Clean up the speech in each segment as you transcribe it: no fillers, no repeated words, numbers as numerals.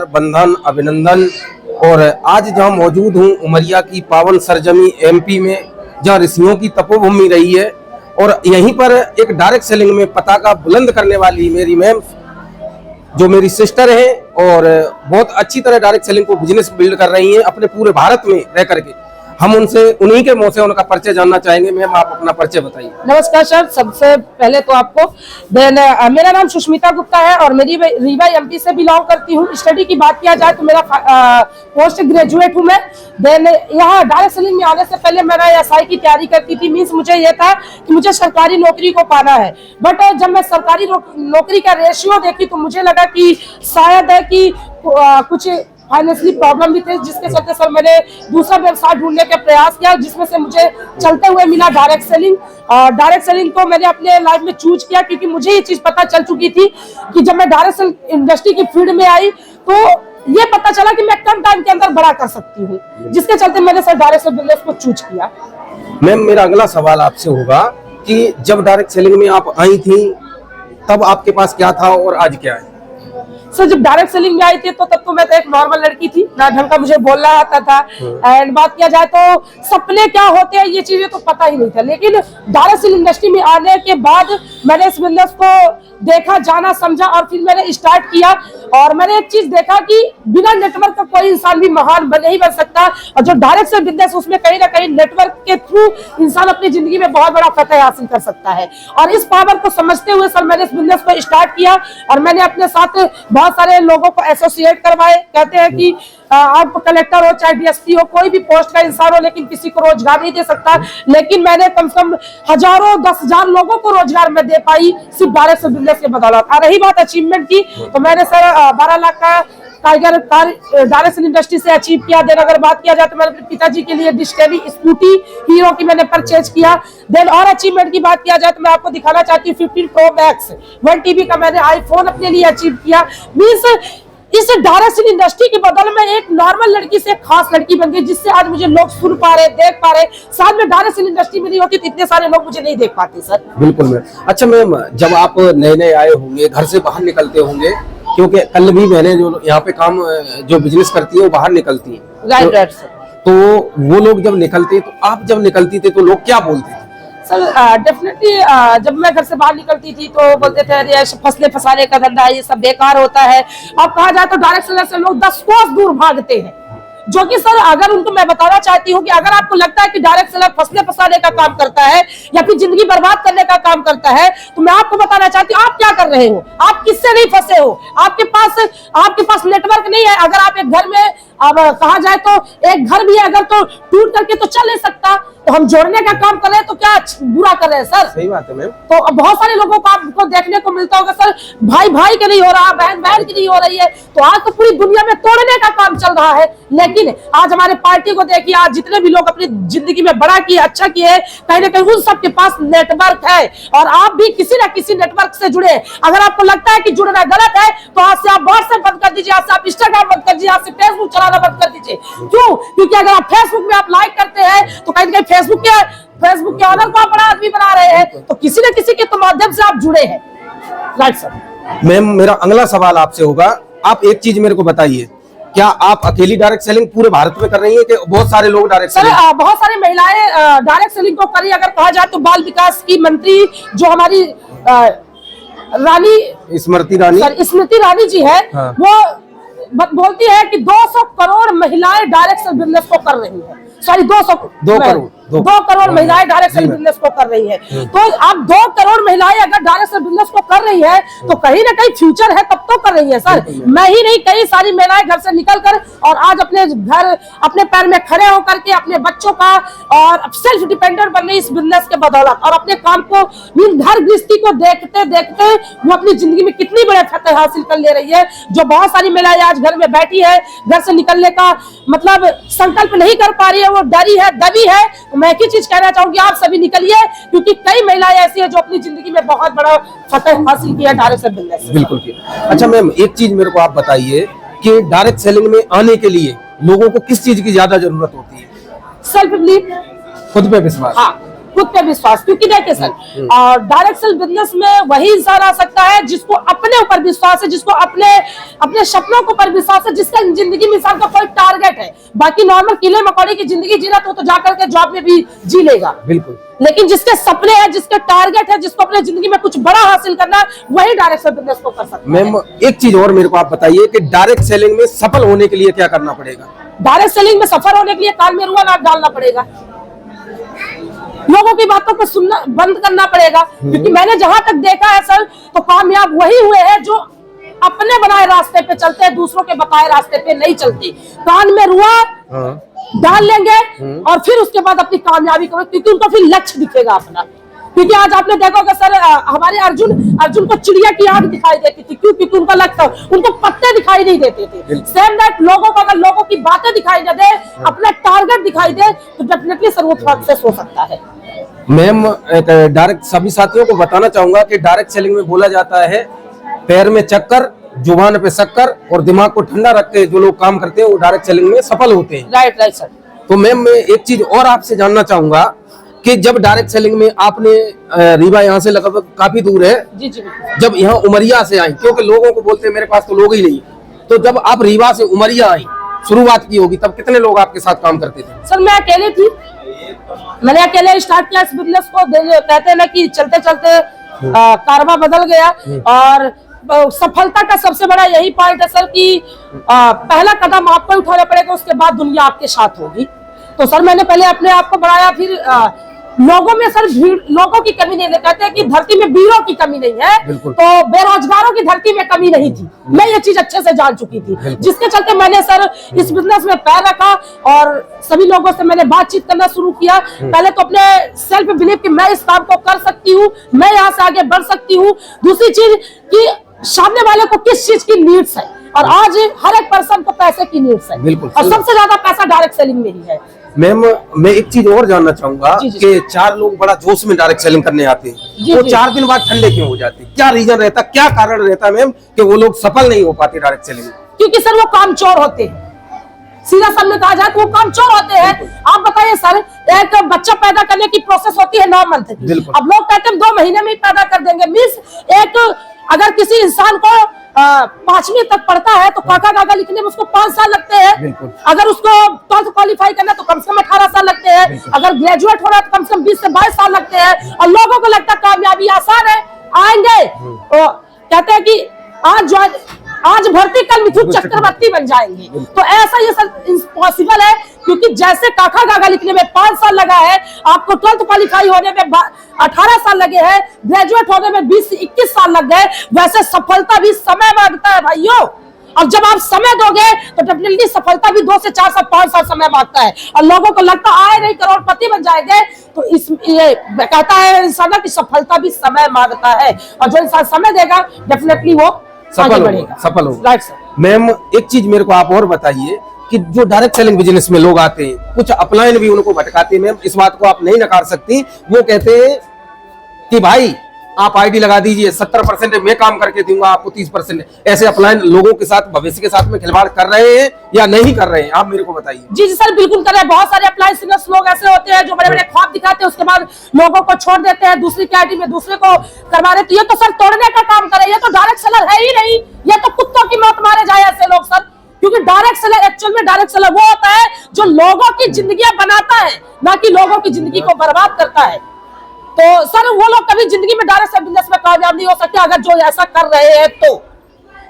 बंधन, अभिनंदन। और आज जहाँ मौजूद हूँ उमरिया की पावन सरजमी एमपी में, जहाँ ऋषियों की तपोभूमि रही है, और यहीं पर एक डायरेक्ट सेलिंग में पताका बुलंद करने वाली मेरी मैम, जो मेरी सिस्टर है और बहुत अच्छी तरह डायरेक्ट सेलिंग को बिजनेस बिल्ड कर रही हैं अपने पूरे भारत में रह करके। हम उनसे उन्हीं के मुंह से उनका परिचय जानना चाहेंगे। मैम, आप अपना परिचय बताइए। नमस्कार सर, सबसे पहले तो आपको मेरा नाम सुष्मिता गुप्ता है और मेरी रीवा एमपी से बिलोंग करती हूँ। स्टडी की बात किया जाए तो मेरा पोस्ट ग्रेजुएट हूँ मैं। देन यहाँ डायरेक्ट सेलिंग में आने से पहले मैंने एसआई की तैयारी करती थी। मीन्स मुझे ये था कि मुझे सरकारी नौकरी को पाना है, बट जब मैं सरकारी नौकरी का रेशियो देखी तो मुझे लगा कि शायद है कि कुछ फाइनेंशियली प्रॉब्लम भी थे, जिसके चलते सर मैंने दूसरा व्यवसाय ढूंढने का प्रयास किया, जिसमें से मुझे चलते हुए मिला डायरेक्ट सेलिंग। डायरेक्ट सेलिंग को मैंने अपने लाइफ में चूज किया क्योंकि मुझे ये चीज पता चल चुकी थी कि जब मैं डायरेक्ट सेलिंग इंडस्ट्री की फील्ड में आई तो ये पता चला कि मैं कम टाइम के अंदर बड़ा कर सकती हूँ, जिसके चलते मैंने सर डायरेक्ट सेलिंग बिजनेस को चूज किया। मैम, मेरा अगला सवाल आपसे होगा कि जब डायरेक्ट सेलिंग में आप आई थी तब आपके पास क्या था और आज क्या है? सर जब डायरेक्ट सेलिंग में आई थी तो तब तो मैं तो एक नॉर्मल लड़की थी, ना ढंग का मुझे बोलना आता था। एंड बात किया जाए तो सपने क्या होते हैं ये चीजें तो पता ही नहीं था, लेकिन डायरेक्ट सेलिंग इंडस्ट्री में आने के बाद मैंने इस बिजनेस को देखा, जाना, समझा और फिर मैंने स्टार्ट किया। और मैंने एक चीज देखा कि बिना नेटवर्क का कोई इंसान भी महान नहीं बन सकता, और जो डायरेक्ट सेलिंग बिजनेस उसमें कहीं ना कहीं नेटवर्क के थ्रू इंसान अपनी जिंदगी में बहुत बड़ा फतह हासिल कर सकता है। और इस पावर को समझते हुए सर मैंने इस बिजनेस को स्टार्ट किया और मैंने अपने साथ बहुत सारे लोगों को एसोसिएट करवाए। कहते हैं कि आप कलेक्टर हो चाहे डीएसपी हो, कोई भी पोस्ट का इंसान हो, लेकिन किसी को रोजगार नहीं दे सकता, लेकिन मैंने कम से कम हजारों 10,000 लोगों को रोजगार में दे पाई सिर्फ डायरेक्ट सेलिंग बिजनेस के बदौलत। और रही बात अचीवमेंट की तो मैंने सर 12 लाख का tiger car direct selling industry से अचीव किया। देन अगर बात किया जाए तो मैंने अपने पिताजी के लिए डिस्टेली स्कूटी हीरो की मैंने परचेज किया। देन और अचीवमेंट की बात किया जाए तो मैं आपको दिखाना चाहती हूँ 15 प्रो मैक्स 1 TB का मैंने आईफोन अपने लिए अचीव किया। मीन्स इस डायरेक्ट सेलिंग इंडस्ट्री के बदल में एक नॉर्मल लड़की से खास लड़की बन गई, जिससे आज मुझे लोग सुन पा रहे, देख पा रहे। साथ में डायरेक्ट सेलिंग इंडस्ट्री में नहीं होती तो इतने सारे लोग मुझे नहीं देख पाते सर। बिल्कुल मैम। अच्छा मैम, जब आप नए नए आए होंगे, घर से बाहर निकलते होंगे, क्योंकि कल भी मैंने जो यहाँ पे काम जो बिजनेस करती है वो बाहर निकलती है, राइट सर। तो वो लोग जब निकलते तो आप जब निकलती थे तो लोग क्या बोलते थे? सर डेफिनेटली जब मैं घर से बाहर निकलती थी तो बोलते थे अरे फसले फसाने का धंधा ये सब बेकार होता है। अब कहा जाए तो डायरेक्ट सेलर से लोग 10 कोस दूर भागते हैं, जो कि सर अगर उनको मैं बताना चाहती हूँ कि अगर आपको लगता है कि डायरेक्ट सेलर फसले फसाने का काम करता है या फिर जिंदगी बर्बाद करने का काम करता है, तो मैं आपको बताना चाहती हूँ आप क्या कर रहे हो, आप किससे नहीं फंसे हो। आपके पास नेटवर्क नहीं है। अगर आप एक घर में अब कहा जाए तो एक घर भी है अगर तो टूट करके तो चल नहीं सकता, तो हम जोड़ने का काम कर रहे हैं तो क्या बुरा कर रहे हैं सर? सही बात है मैम। तो बहुत सारे लोगों को आपको देखने को मिलता होगा सर, भाई भाई के नहीं हो रहा, बहन बहन की नहीं हो रही है, तो आज तो पूरी दुनिया में तोड़ने का काम चल रहा है। लेकिन आज हमारे पार्टी को देखिए, आज जितने भी लोग अपनी जिंदगी में बड़ा किए, अच्छा किए, कहीं ना कहीं उन सबके पास नेटवर्क है और आप भी किसी न किसी नेटवर्क से जुड़े। अगर आपको लगता है कि जुड़ना गलत है तो आज से आप व्हाट्सएप बंद कर दीजिए, आज से आप इंस्टाग्राम बंद कर दीजिए, आज से फेसबुक चलाना बंद कर दीजिए। क्यों? क्योंकि अगर आप फेसबुक में आप लाइक करते हैं तो कहीं ना कहीं फेसबुक के ऑनर को आप बड़ा आदमी बना रहे हैं, तो किसी न किसी के तो माध्यम से आप जुड़े हैं। Right sir. मैम, मेरा अगला सवाल आपसे होगा, आप एक चीज मेरे को बताइए, क्या आप अकेली डायरेक्ट सेलिंग पूरे भारत में कर रही हैं कि बहुत सारे लोग डायरेक्ट सेलिंग? सर बहुत सारी महिलाएं डायरेक्ट सेलिंग को करी। अगर कहा जाए तो बाल विकास की मंत्री जो हमारी रानी स्मृति ईरानी जी है, हाँ। वो बोलती है कि 200 करोड़ महिलाएं डायरेक्ट सेलिंग बिजनेस को कर रही है। सॉरी 2 करोड़ महिलाएं डायरेक्ट सेलिंग बिजनेस को कर रही है। तो आप 2 करोड़ महिलाएं अगर डायरेक्ट सेलिंग बिजनेस को कर रही है तो कहीं ना कहीं फ्यूचर है, तब तो कर रही है सर। मैं ही नहीं, कई सारी महिलाएं घर से निकलकर और आज अपने घर अपने पैर में खड़े होकर के अपने बच्चों का और सेल्फ डिपेंडेंट बन रही इस बिजनेस के बदौलत, और अपने काम को घर गृहस्थी को देखते देखते वो अपनी जिंदगी में कितनी बड़े फतह हासिल कर ले रही है। जो बहुत सारी महिलाएं आज घर में बैठी है, घर से निकलने का मतलब संकल्प नहीं कर पा रही है, वो डरी है, दबी है। मैं एक ही चीज कहना चाहूंगी, आप सभी निकलिए, क्योंकि कई महिलाएं ऐसी है जो अपनी जिंदगी में बहुत बड़ा फतह हासिल किया डायरेक्ट सेलिंग बिजनेस से। बिल्कुल। अच्छा मैम, एक चीज मेरे को आप बताइए कि डायरेक्ट सेलिंग में आने के लिए लोगों को किस चीज की ज्यादा जरूरत होती है? सेल्फ बिलीफ, खुद पे विश्वास। हाँ, खुद पे विश्वास। क्योंकि देखिए सर, डायरेक्ट सेल बिजनेस में वही इंसान आ सकता है जिसको अपने ऊपर विश्वास है, जिसको अपने सपनों के ऊपर विश्वास है, जिसका जिंदगी में इंसान का कोई टारगेट है। बाकी नॉर्मल कीले मकौड़े की जिंदगी जीना तो जाकर के जॉब में भी जी लेगा, बिल्कुल। लेकिन जिसके सपने हैं, जिसके टारगेट है, जिसको अपने जिंदगी में कुछ बड़ा हासिल करना है, वही डायरेक्ट सेल बिजनेस को कर सकता है। मैम एक चीज और मेरे को आप बताइए कि डायरेक्ट सेलिंग में सफल होने के लिए क्या करना पड़ेगा? डायरेक्ट सेलिंग में सफल होने के लिए कान में रुआ नाक डालना पड़ेगा, लोगों की बातों को सुनना बंद करना पड़ेगा। क्योंकि मैंने जहां तक देखा है सर, तो कामयाब वही हुए हैं जो अपने बनाए रास्ते पे चलते हैं, दूसरों के बताए रास्ते पे नहीं चलते। कान में रुआ डाल लेंगे और फिर उसके बाद अपनी कामयाबी करो, क्योंकि उनको फिर लक्ष्य दिखेगा अपना। क्योंकि आज आपने देखा होगा सर, हमारे अर्जुन को चिड़िया की आंख दिखाई देती थी, क्यों? क्योंकि उनका लक्ष्य, उनको पत्ते दिखाई नहीं देते थे। सेम दैट लोगों को, अगर लोगों की बातें दिखाई न दे, अपना टारगेट दिखाई दे, तो डेफिनेटली सर वो सक्सेस हो सकता है। मैम डायरेक्ट सभी साथियों को बताना चाहूंगा कि डायरेक्ट सेलिंग में बोला जाता है पैर में चक्कर, जुबान पे शक्कर और दिमाग को ठंडा रख के जो लोग काम करते हैं वो डायरेक्ट सेलिंग में सफल होते हैं। Right sir. तो मैम मैं एक चीज और आपसे जानना चाहूंगा कि जब डायरेक्ट सेलिंग में आपने रीवा यहाँ से लगभग काफी दूर है, जी जी, जब यहाँ उमरिया से आई, क्योंकि लोगों को बोलते हैं मेरे पास तो लोग ही नहीं, तो जब आप रीवा से उमरिया आई, शुरुआत की होगी, तब कितने लोग आपके साथ काम करते थे? सर मैं अकेले थी, मैंने अकेले स्टार्ट किया इस बिजनेस को। कहते हैं ना कि चलते चलते कारवा बदल गया। और सफलता का सबसे बड़ा यही पॉइंट है सर कि पहला कदम आपको उठाना पड़ेगा, उसके बाद दुनिया आपके साथ होगी। तो सर मैंने पहले अपने आप को बढ़ाया, फिर लोगों में सर भीड़, लोगों की कमी नहीं है। कहते हैं कि धरती में वीरों की कमी नहीं है, तो बेरोजगारों की धरती में कमी नहीं थी। मैं ये चीज अच्छे से जान चुकी थी, जिसके चलते मैंने सर इस बिजनेस में पैर रखा और सभी लोगों से मैंने बातचीत करना शुरू किया। पहले तो अपने सेल्फ बिलीव कि मैं इस काम को कर सकती हूँ, मैं यहाँ से आगे बढ़ सकती हूँ। दूसरी चीज कि सामने वाले को किस चीज की नीड्स है, और आज हर एक पर्सन को पैसे की नीड्स है, और सबसे ज्यादा पैसा डायरेक्ट सेलिंग में ही है। मैम मैं एक चीज और जानना चाहूंगा कि 4 लोग बड़ा जोश में डायरेक्ट सेलिंग करने आते हैं, वो 4 दिन बाद ठंडे क्यों हो जाते हैं? क्या रीजन रहता, क्या कारण रहता है मैम कि वो लोग सफल नहीं हो पाते डायरेक्ट सेलिंग में? क्योंकि सर वो काम चोर होते हैं, सीधा शब्द में कहा जाए तो वो काम चोर होते हैं। आप बताइए सर, एक बच्चा पैदा करने की प्रोसेस होती है 9 मंथ की, अब लोग कहते हैं 2 महीने में ही पैदा कर देंगे। मीन्स एक अगर किसी इंसान को 5वीं तक पढ़ता है तो काका काका लिखने में उसको 5 साल लगते हैं। अगर उसको 12th क्वालिफाई करना तो कम से कम 18 साल लगते हैं। अगर ग्रेजुएट होना तो कम से कम 20 से 22 साल लगते हैं। और लोगों को लगता है कामयाबी आसान है, आएंगे तो कहते हैं कि आज भर्ती कल मिथुन चक्रवर्ती बन जाएंगे। तो ऐसा ये सब इम्पॉसिबल है, क्योंकि जैसे काका काका लिखने में 5 साल लगा है, आपको 12th क्वालिफाई होने में 18 साल लगे हैं, ग्रेजुएट होने में 20 से 21 साल लग गए, वैसे सफलता भी समय मांगता है भाइयों। और जब आप समय दोगे तो डेफिनेटली सफलता भी 2 से 4 साल 5 साल समय मांगता है। और लोगों को लगता आए नहीं करोड़पति बन जाएंगे, तो ये कहता है इंसान की सफलता भी समय मांगता है, और जो इंसान समय देगा डेफिनेटली वो सफल होगा। मैम एक चीज मेरे को आप और बताइए कि जो डायरेक्ट सेलिंग बिजनेस में लोग आते हैं, कुछ अपलाइन भी उनको भटकाते हैं। मैम इस बात को आप नहीं नकार सकती, वो कहते हैं कि भाई आप आईडी लगा दीजिए, 70% मैं काम करके दूंगा आपको 30%। ऐसे अपलाइन लोगों के साथ, भविष्य के साथ में खिलवाड़ कर रहे हैं या नहीं कर रहे हैं, आप मेरे को बताइए। जी सर बिल्कुल कर रहे हैं। बहुत सारे अप्लायंस लोग ऐसे होते हैं जो बड़े बड़े ख्वाब दिखाते हैं, उसके बाद लोगों को छोड़ देते हैं, दूसरी की आईडी में दूसरे को करवा देते हैं। ये तो सर तोड़ने का काम करे, ये तो डायरेक्ट सेलर है ही नहीं, ये तो कुत्तों की मौत मारे जाए ऐसे लोग सर। क्योंकि डायरेक्ट सेलर एक्चुअल में डायरेक्ट सेलर वो होता है जो लोगों की जिंदगियां बनाता है, ना कि लोगों की जिंदगी को बर्बाद करता है। तो सर वो लोग कभी जिंदगी में डायरेक्ट सेल बिजनेस में कामयाब नहीं हो सकते अगर जो ऐसा कर रहे हैं तो।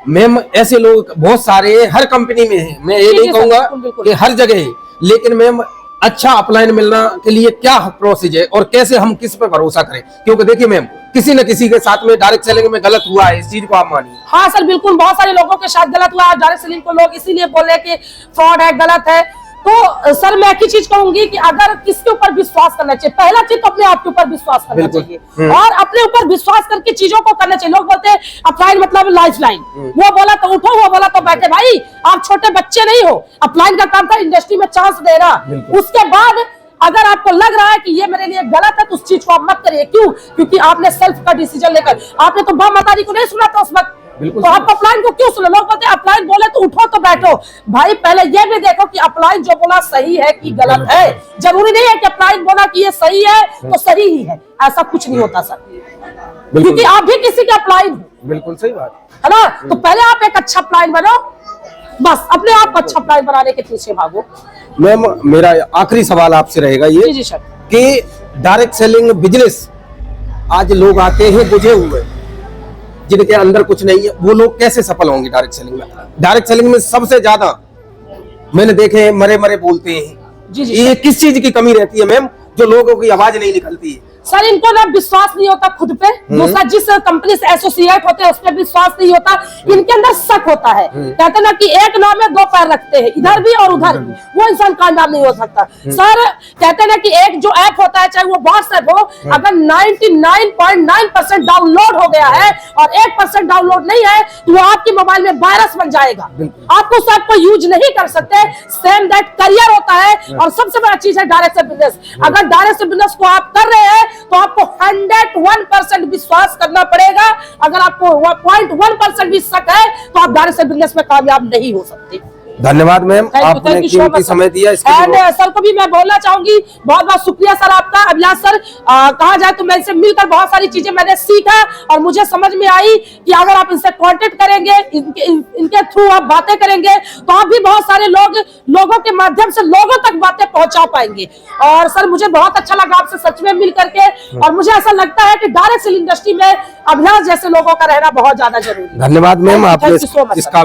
मैम ऐसे लोग बहुत सारे हर कंपनी में हैं, मैं ये नहीं कहूंगा कि हर जगह है, लेकिन मैम अच्छा अपलाइन मिलना के लिए क्या प्रोसेस है और कैसे हम किस पे भरोसा करें? क्योंकि देखिए मैम किसी न किसी के साथ में डायरेक्ट सेलिंग में गलत हुआ है, इस चीज को आप मानिए। हाँ सर बिल्कुल, बहुत सारे लोगों के साथ गलत हुआ है। डायरेक्ट सेलिंग को लोग इसीलिए बोल रहे हैं कि फ्रॉड है, गलत है। तो सर मैं एक ही चीज कहूंगी कि अगर किसके ऊपर विश्वास करना चाहिए, पहला चीज तो अपने आप के ऊपर विश्वास करना चाहिए, और अपने ऊपर विश्वास करके चीजों को करना चाहिए। लोग बोलते हैं अपलाइन मतलब लाइफ लाइन, वो बोला तो उठो, वो बोला तो बैठे। भाई आप छोटे बच्चे नहीं हो, अपलाइन का काम था इंडस्ट्री में चांस देना। उसके बाद अगर आपको लग रहा है कि ये मेरे लिए गलत है तो उस चीज को आप मत करिए। क्यों? क्योंकि आपने सेल्फ का डिसीजन लेकर, आपने तो बम मतारी को नहीं सुना था उस वक्त, बिल्कुल तो सही। आप अपलाइन को क्यों सुनो? लोग बोलते हैं अपलाइन बोले तो उठो तो बैठो। भाई पहले ये भी देखो कि अपलाइन जो बोला सही है कि गलत है। जरूरी नहीं है कि अपलाइन बोला कि ये सही है तो सही ही है, ऐसा कुछ नहीं होता सर, क्योंकि आप भी किसी के अपलाइन हो, बिल्कुल सही बात। है ना। तो पहले आप एक अच्छा अपलाइन बनो, बस अपने आप को अच्छा अपलाइन बनाने के पीछे भागो। मैम मेरा आखिरी सवाल आपसे रहेगा जी ये जी सर। कि डायरेक्ट सेलिंग बिजनेस आज लोग आते हैं बुझे हुए, जिनके अंदर कुछ नहीं है, वो लोग कैसे सफल होंगे डायरेक्ट सेलिंग में? डायरेक्ट सेलिंग में सबसे ज्यादा मैंने देखे हैं मरे मरे बोलते हैं। जी जी ये किस चीज की कमी रहती है मैम, जो लोगों की आवाज नहीं निकलती है? सर इनको ना विश्वास नहीं होता खुद पे, दूसरा जिस कंपनी से एसोसिएट होते हैं उस पर विश्वास नहीं होता, इनके अंदर शक होता है। कहते हैं ना कि एक नाव में दो पैर रखते हैं, इधर भी और उधर भी, वो इंसान कामयाब नहीं हो सकता। सर कहते हैं ना कि एक जो ऐप होता है, चाहे वो व्हाट्सएप हो, अगर 99.9% डाउनलोड हो गया है और 1% डाउनलोड नहीं है तो वो आपके मोबाइल में वायरस बन जाएगा, आपको उस ऐप को यूज नहीं कर सकते। सेम दैट करियर होता है। और सबसे बड़ा चीज है डायरेक्ट से बिजनेस। अगर डायरेक्ट से बिजनेस को आप कर रहे हैं तो आपको 101% विश्वास करना पड़ेगा। अगर आपको 0.1% भी शक है तो आप डायरेक्ट से बिजनेस में कामयाब नहीं हो सकते। धन्यवाद मैम, आपने कीमती समय दिया इसके लिए। सर को भी मैं बोलना चाहूंगी बहुत बहुत शुक्रिया सर आपका। अभिलाष सर, कहा जाए तो मैं इनसे मिलकर बहुत सारी चीजें मैंने सीखा और मुझे समझ में आई कि अगर आप इनसे कांटेक्ट करेंगे, इनके थ्रू आप बातें करेंगे तो आप भी बहुत सारे लोगों के माध्यम से लोगों तक बातें पहुंचा पाएंगे। और सर मुझे बहुत अच्छा लगा आपसे सच में मिल करके, और मुझे ऐसा लगता है कि डायरेक्ट सेल इंडस्ट्री में अभिलाष जैसे लोगों का रहना बहुत ज्यादा जरूरी है। धन्यवाद मैम, आपने Thank you so much, इसका